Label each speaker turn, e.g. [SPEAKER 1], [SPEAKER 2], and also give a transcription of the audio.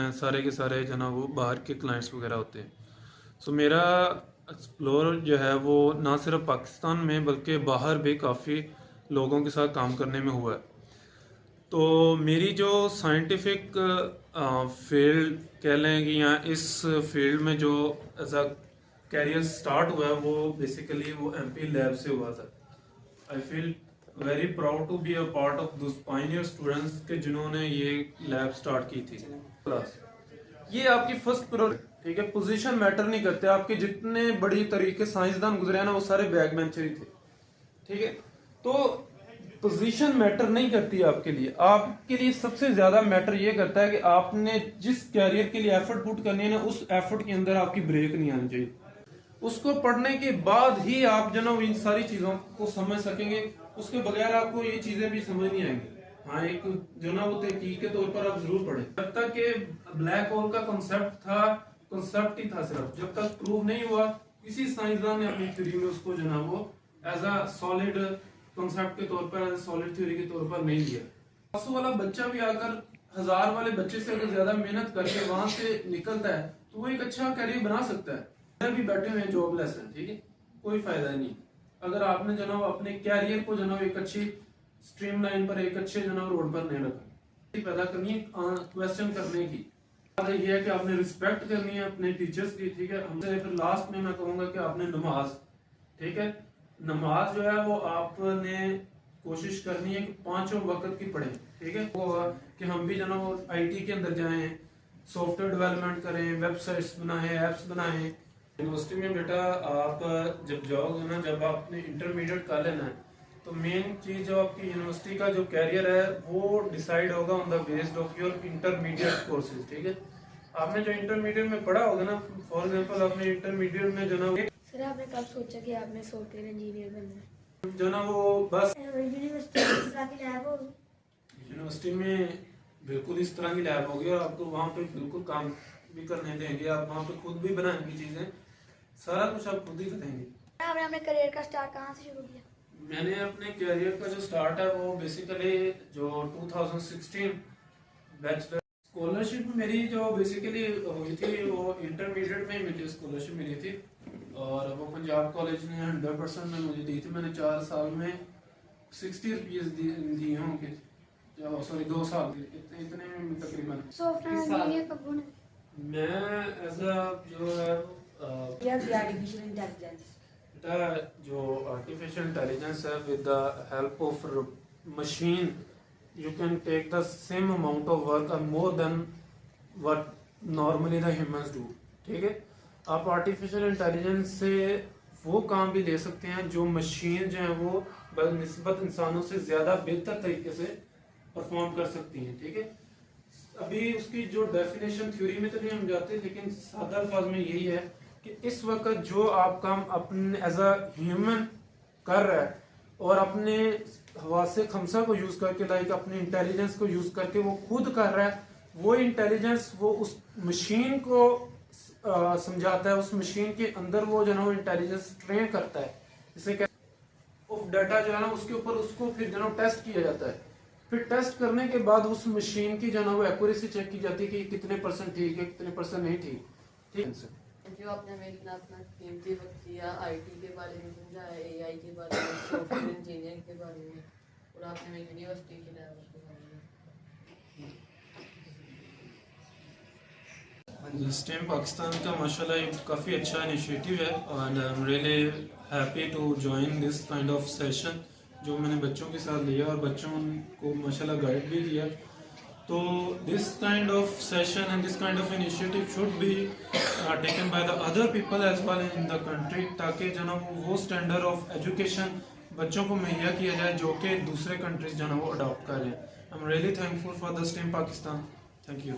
[SPEAKER 1] हैं, सारे के सारे जो ना वो बाहर के क्लाइंट्स वगैरह होते हैं। सो मेरा एक्सप्लोर जो है वो ना सिर्फ पाकिस्तान में बल्कि बाहर भी काफ़ी लोगों के साथ काम करने में हुआ है। तो मेरी जो साइंटिफिक फील्ड कह लें कि या इस फील्ड में जो एज अ कैरियर स्टार्ट हुआ है वो बेसिकली वो एमपी लैब से हुआ था। I feel very proud to be a part of those pioneer students के जिन्होंने ये लैब स्टार्ट की थी। ये आपकी फर्स्ट प्रायोरिटी, ठीक है। पोजीशन मैटर नहीं करते, आपके जितने बड़ी तरीके साइंसदान गुजरे हैं ना वो सारे बैक बेंचर ही थे, ठीक है। तो पोजीशन मैटर नहीं करती आपके लिए, आपके लिए सबसे ज्यादा मैटर ये करता है कि आपने जिस कैरियर के लिए एफर्ट पुट करनी है ना उस एफर्ट के अंदर आपकी ब्रेक नहीं आनी चाहिए। उसको पढ़ने के बाद ही आप जो ना इन सारी चीजों को समझ सकेंगे, उसके बगैर आपको ये चीजें भी समझ नहीं आएंगी। हाँ, एक जो ना वो तहकीक के तौर पर आप जरूर पढ़े। जब तक के ब्लैक होल का कॉन्सेप्ट था, कॉन्सेप्ट ही था सिर्फ, जब तक प्रूव नहीं हुआ किसी साइंसदान ने अपनी थ्योरी में उसको जो ना वो एज अ सॉलिड कॉन्सेप्ट के तौर पर, एज अ सॉलिड थ्योरी के तौर पर नहीं लिया। 500 वाला बच्चा भी आकर 1000 वाले बच्चे से अगर ज्यादा मेहनत करके वहां से निकलता है तो वो एक अच्छा कैरियर बना सकता है। भी बैठे हुए हैं जॉबलेस हैं, ठीक है, कोई फायदा नहीं। अगर आपने जो ना अपने कैरियर को जो ना एक अच्छी स्ट्रीम लाइन पर, एक अच्छे जो ना रोड पर नहीं रखा, पैदा करनी है क्वेश्चन करने की। ये है कि आपने रिस्पेक्ट करनी है अपने टीचर्स की, ठीक है। हमसे फिर लास्ट में मैं कहूंगा कि आपने नमाज, ठीक है, नमाज जो है वो आपने कोशिश करनी है कि 5 वक्त की पढ़े, ठीक है। वो कि हम भी जो ना वो आईटी के अंदर जाएं, सॉफ्टवेयर डेवलपमेंट करें, वेबसाइट्स बनाएं, एप्स बनाएं। यूनिवर्सिटी में बेटा आप जब जाओगे ना, जब आपने इंटरमीडिएट कर लेना है तो मेन चीज जो आपकी यूनिवर्सिटी का जो कैरियर है वो डिसाइड होगा on the based of your intermediate courses, ठीक है। आपने जो इंटरमीडिएट में पढ़ा होगा ना, फॉर एग्जांपल आपने इंटरमीडिएट में जो ना
[SPEAKER 2] सर आपने कब सोचा कि आपने सॉफ्टवेयर इंजीनियर बनना है?
[SPEAKER 1] जो ना वो बस
[SPEAKER 2] यूनिवर्सिटी
[SPEAKER 1] में बिल्कुल इस तरह की लैब होगी और आपको वहाँ पे बिल्कुल काम भी करने देंगे, आप वहाँ पे खुद भी बनाएंगे चीजें, सारा कुछ आप खुद ही करेंगे।
[SPEAKER 2] आपने अपने करियर का स्टार्ट कहाँ से शुरू किया?
[SPEAKER 1] मैंने अपने करियर का जो स्टार्ट है वो बेसिकली जो 2016 बैचलर स्कॉलरशिप मेरी जो बेसिकली हुई थी वो इंटरमीडिएट में मुझे स्कॉलरशिप मिली थी और वो पंजाब कॉलेज ने 100% में मुझे दी थी। मैंने 4 साल में 60 रुपीज दिए होंगे, सॉरी 2 साल इतने में तकरीबन।
[SPEAKER 2] सॉफ्टवेयर इंजीनियर कब बने?
[SPEAKER 1] मैं एज अ जो है
[SPEAKER 2] आर्टिफिशियल इंटेलिजेंस,
[SPEAKER 1] जो आर्टिफिशियल इंटेलिजेंस है with the help of machine you can take the same amount of work or more than what normally the humans do, ठीक है। आप आर्टिफिशियल इंटेलिजेंस से वो काम भी ले सकते हैं जो मशीन जो है वो बनिस्बत इंसानों से ज्यादा बेहतर तरीके से परफॉर्म कर सकती हैं, ठीक है। अभी उसकी जो डेफिनेशन थ्योरी में तो नहीं हम जाते, लेकिन सादा अल्फाज में यही है कि इस वक्त जो आप काम अपने एज अ ह्यूमन कर रहा है और अपने हवासे खमसा को यूज करके, लाइक अपने इंटेलिजेंस को यूज करके वो खुद कर रहा है, वो इंटेलिजेंस वो उस मशीन को समझाता है, उस मशीन के अंदर वो जो है वो इंटेलिजेंस ट्रेन करता है। जैसे ऑफ डाटा जो है ना उसके ऊपर उसको फिर जो है टेस्ट किया जाता है, फिर टेस्ट करने के बाद उस मशीन की जो है वो एक्यूरेसी चेक की जाती है कि कितने % ठीक है, कितने % नहीं ठीक, ठीक है।
[SPEAKER 3] जो आपने मेरे इतना अपना कीमती वक्त दिया, आईटी के बारे में समझाया, एआई के बारे में, सॉफ्टवेयर इंजीनियरिंग के बारे में, और आपने मेरी यूनिवर्सिटी के लेवल के बारे में।
[SPEAKER 1] स्टेम पाकिस्तान का माशाल्लाह काफ़ी अच्छा इनिशिएटिव है and I am really happy to join this kind of session जो मैंने बच्चों के साथ लिया और बच्चों को माशाल्लाह गाइड भी किया। तो this kind of session and this kind of initiative should be taken by the other people as well in the country, ताकि जो ना वो स्टैंडर्ड ऑफ एजुकेशन बच्चों को मुहैया किया जाए जो कि दूसरे कंट्रीज जो ना वो अडॉप्ट कर रहे हैं। आई am really thankful for the stem Pakistan. Thank you.